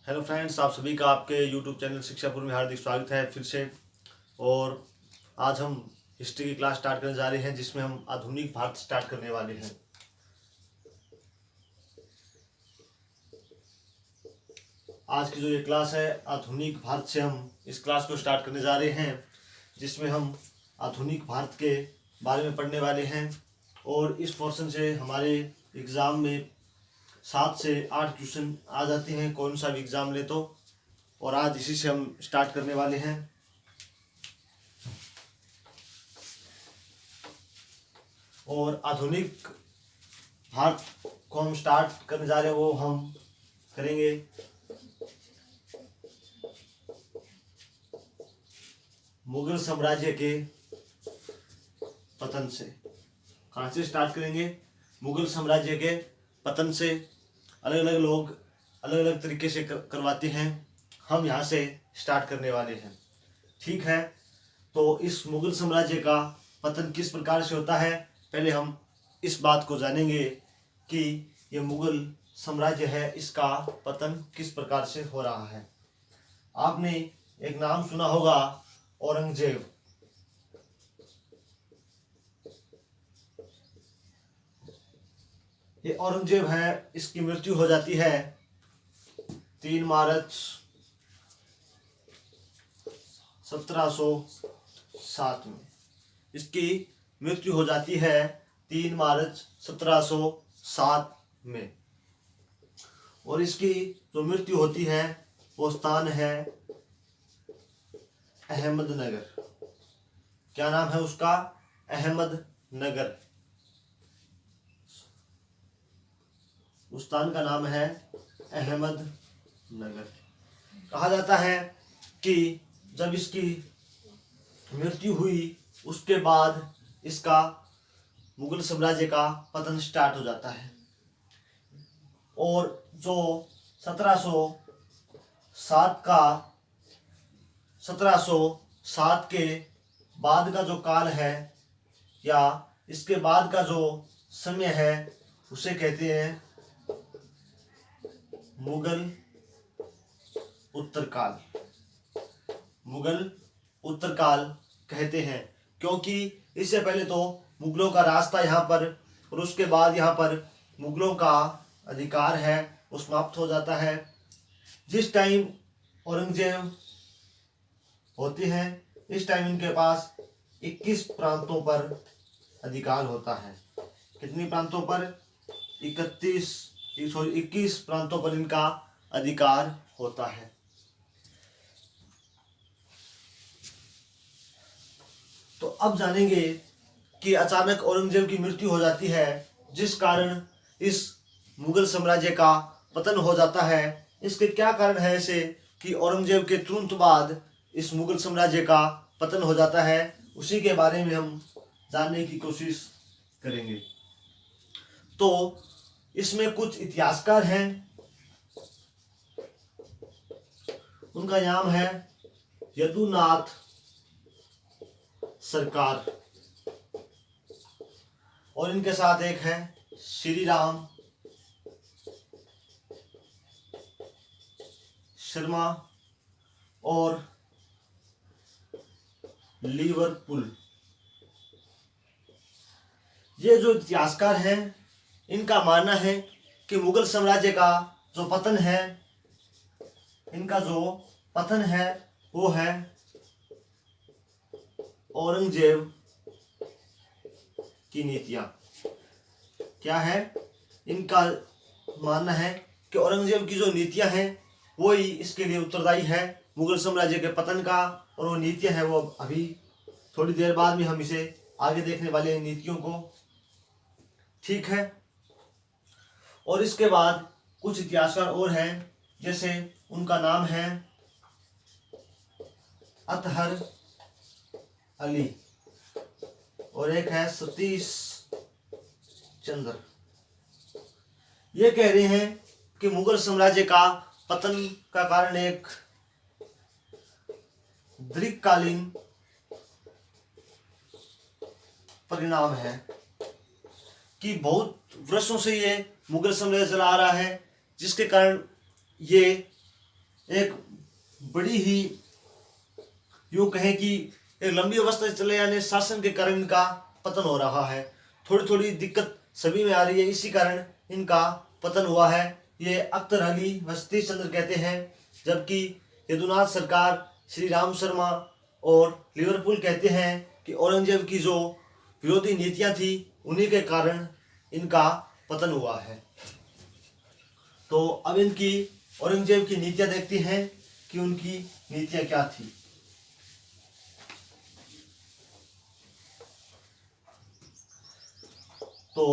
Hello friends, आप सभी का आपके यूट्यूब चैनल शिक्षापुर में हार्दिक स्वागत है फिर से। और आज हम हिस्ट्री की क्लास स्टार्ट करने जा रहे हैं, जिसमें हम आधुनिक भारत स्टार्ट करने वाले हैं। आज की जो ये क्लास है आधुनिक भारत से, हम इस क्लास को स्टार्ट करने जा रहे हैं, जिसमें हम आधुनिक भारत के बारे में पढ़ने वाले हैं। और इस पोर्शन से हमारे एग्ज़ाम में 7 से 8 क्वेश्चन आ जाते हैं, कौन सा भी एग्ज़ाम ले तो। और आज इसी से हम स्टार्ट करने वाले हैं। और आधुनिक भारत को हम स्टार्ट करने जा रहे हैं, वो हम करेंगे मुगल साम्राज्य के पतन से। कहाँ से स्टार्ट करेंगे? मुगल साम्राज्य के पतन से। अलग अलग लोग अलग अलग तरीके से करवाते हैं, हम यहाँ से स्टार्ट करने वाले हैं। ठीक है, तो इस मुगल साम्राज्य का पतन किस प्रकार से होता है, पहले हम इस बात को जानेंगे कि ये मुगल साम्राज्य है, इसका पतन किस प्रकार से हो रहा है। आपने एक नाम सुना होगा, औरंगजेब। ये औरंगजेब है, इसकी मृत्यु हो जाती है 3 मार्च 1707 में। इसकी मृत्यु हो जाती है 3 मार्च 1707 में। और इसकी जो मृत्यु होती है वो स्थान है अहमदनगर। क्या नाम है उसका? अहमदनगर। उस स्थान का नाम है अहमदनगर। कहा जाता है कि जब इसकी मृत्यु हुई उसके बाद इसका मुगल साम्राज्य का पतन स्टार्ट हो जाता है। और जो 1707 के बाद का जो काल है, या इसके बाद का जो समय है, उसे कहते हैं मुगल उत्तरकाल। मुगल उत्तरकाल कहते हैं, क्योंकि इससे पहले तो मुगलों का राज था यहाँ पर, और उसके बाद यहाँ पर मुगलों का अधिकार है वो समाप्त हो जाता है। जिस टाइम औरंगजेब होते हैं, इस टाइम इनके पास 21 प्रांतों पर अधिकार होता है। कितनी प्रांतों पर? 21 प्रांतों पर इनका अधिकार होता है। तो अब जानेंगे कि अचानक औरंगजेब की मृत्यु हो जाती है, जिस कारण इस मुगल साम्राज्य का पतन हो जाता है। इसके क्या कारण है ऐसे कि औरंगजेब के तुरंत बाद इस मुगल साम्राज्य का पतन हो जाता है, उसी के बारे में हम जानने की कोशिश करेंगे। तो इसमें कुछ इतिहासकार हैं, उनका नाम है यदुनाथ सरकार, और इनके साथ एक है श्री राम शर्मा और लिवरपूल। ये जो इतिहासकार हैं, इनका मानना है कि मुगल साम्राज्य का जो पतन है, इनका जो पतन है वो है औरंगजेब की नीतियां। क्या है? इनका मानना है कि औरंगजेब की जो नीतियां हैं वो ही इसके लिए उत्तरदायी है मुगल साम्राज्य के पतन का। और वो नीतियां हैं वो अभी थोड़ी देर बाद में हम इसे आगे देखने वाले हैं, नीतियों को। ठीक है, और इसके बाद कुछ इतिहासकार और हैं, जैसे उनका नाम है अतहर अली, और एक है सतीश चंद्र। ये कह रहे हैं कि मुगल साम्राज्य का पतन का कारण एक दीर्घकालीन परिणाम है, कि बहुत वर्षों से ये मुगल साम्राज्य चला आ रहा है, जिसके कारण ये एक बड़ी ही, यूँ कहें कि एक लंबी अवस्था से चले आने शासन के कारण इनका पतन हो रहा है। थोड़ी थोड़ी दिक्कत सभी में आ रही है, इसी कारण इनका पतन हुआ है। ये अख्तर अली व सतीश चंद्र कहते हैं, जबकि यदुनाथ सरकार, श्री राम शर्मा और लिवरपूल कहते हैं कि औरंगजेब की जो विरोधी नीतियां थी उन्हीं के कारण इनका पतन हुआ है। तो अब इनकी औरंगजेब की नीतियां देखती हैं कि उनकी नीतियां क्या थी। तो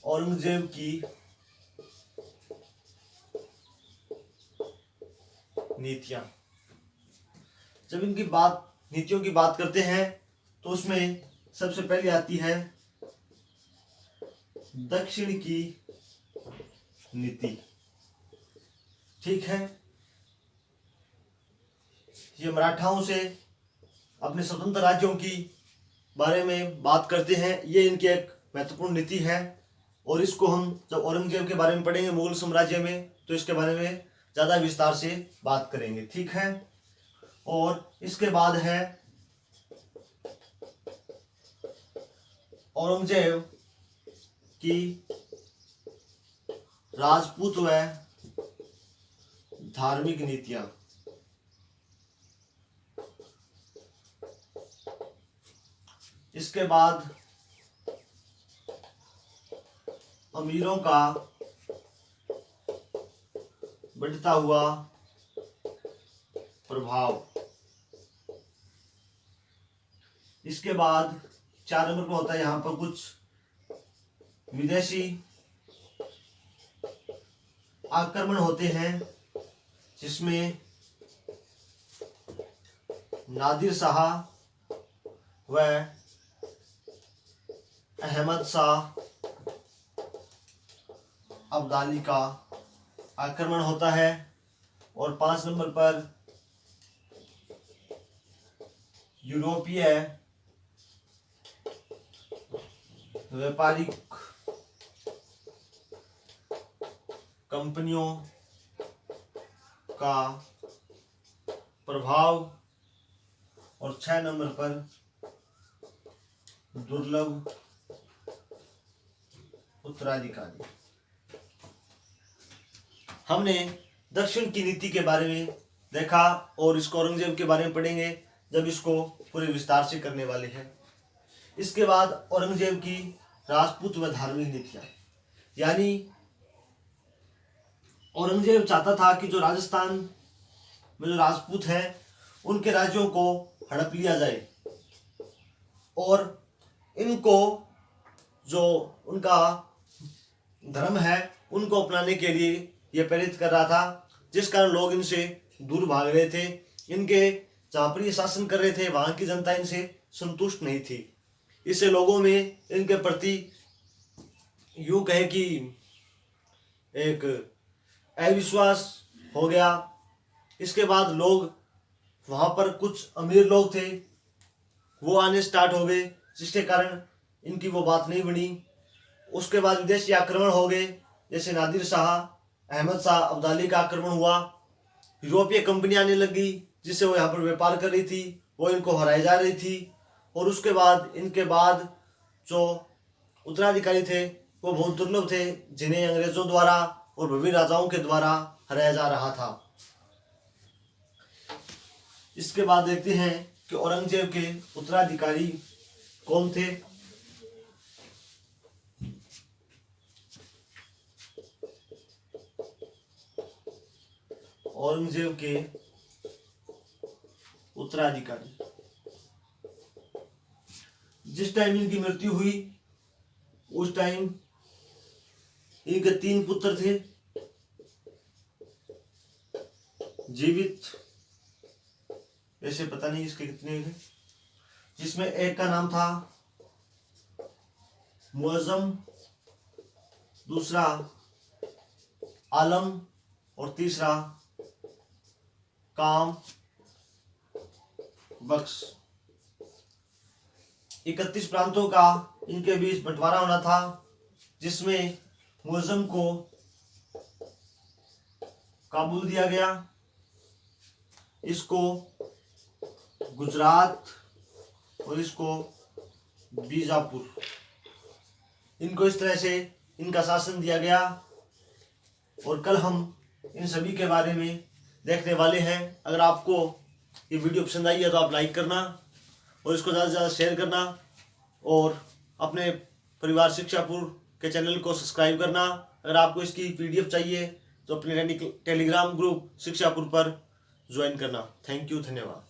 औरंगजेब की नीतियां, जब इनकी नीतियों की बात करते हैं तो उसमें सबसे पहले आती है दक्षिण की नीति। ठीक है, ये मराठाओं से अपने स्वतंत्र राज्यों की बारे में बात करते हैं। ये इनकी एक महत्वपूर्ण नीति है, और इसको हम जब औरंगजेब के बारे में पढ़ेंगे मुगल साम्राज्य में, तो इसके बारे में ज़्यादा विस्तार से बात करेंगे। ठीक है, और इसके बाद है औरंगजेब की राजपूत व धार्मिक नीतियां। इसके बाद अमीरों का बढ़ता हुआ प्रभाव। इसके बाद 4 नंबर पर होता है यहाँ पर कुछ विदेशी आक्रमण होते हैं, जिसमें नादिर शाह व अहमद शाह अब्दाली का आक्रमण होता है। और 5 नंबर पर यूरोपीय व्यापारिक कंपनियों का प्रभाव। और 6 नंबर पर दुर्लभ उत्तराधिकारी। हमने दक्षिण की नीति के बारे में देखा, और इसको औरंगजेब के बारे में पढ़ेंगे जब इसको पूरे विस्तार से करने वाले हैं। इसके बाद औरंगजेब की राजपूत व धार्मिक नीतियां, यानी औरंगजेब चाहता था कि जो राजस्थान में जो राजपूत हैं उनके राज्यों को हड़प लिया जाए, और इनको जो उनका धर्म है उनको अपनाने के लिए यह प्रेरित कर रहा था, जिस कारण लोग इनसे दूर भाग रहे थे। इनके जहाँ पर ये शासन कर रहे थे वहाँ की जनता इनसे संतुष्ट नहीं थी। इससे लोगों में इनके प्रति यूँ कहे कि एक अविश्वास हो गया। इसके बाद लोग वहाँ पर कुछ अमीर लोग थे वो आने स्टार्ट हो गए, जिसके कारण इनकी वो बात नहीं बनी। उसके बाद विदेशी आक्रमण हो गए, जैसे नादिर शाह, अहमद शाह अब्दाली का आक्रमण हुआ। यूरोपीय कंपनियां आने लगी जिससे वो यहाँ पर व्यापार कर रही थी, वो इनको हराई जा रही थी। और उसके बाद इनके बाद जो उत्तराधिकारी थे वो बहुत दुर्लभ थे, जिन्हें अंग्रेजों द्वारा और विभिन्न राजाओं के द्वारा हराया जा रहा था। इसके बाद देखते हैं कि औरंगजेब के उत्तराधिकारी कौन थे। औरंगजेब के उत्तराधिकारी, जिस टाइम इनकी मृत्यु हुई उस टाइम इनके 3 पुत्र थे जीवित, ऐसे पता नहीं इसके कितने हैं, जिसमें एक का नाम था मुअज्जम, दूसरा आलम और तीसरा काम बख्श। 31 प्रांतों का इनके बीच बंटवारा होना था, जिसमें मुअज्जम को काबुल दिया गया, इसको गुजरात और इसको बीजापुर, इनको इस तरह से इनका शासन दिया गया। और कल हम इन सभी के बारे में देखने वाले हैं। अगर आपको ये वीडियो पसंद आई है तो आप लाइक करना और इसको ज़्यादा से ज़्यादा शेयर करना और अपने परिवार शिक्षापुर के चैनल को सब्सक्राइब करना। अगर आपको इसकी PDF चाहिए तो अपने टेलीग्राम ग्रुप शिक्षापुर पर ज्वाइन करना। थैंक यू, धन्यवाद।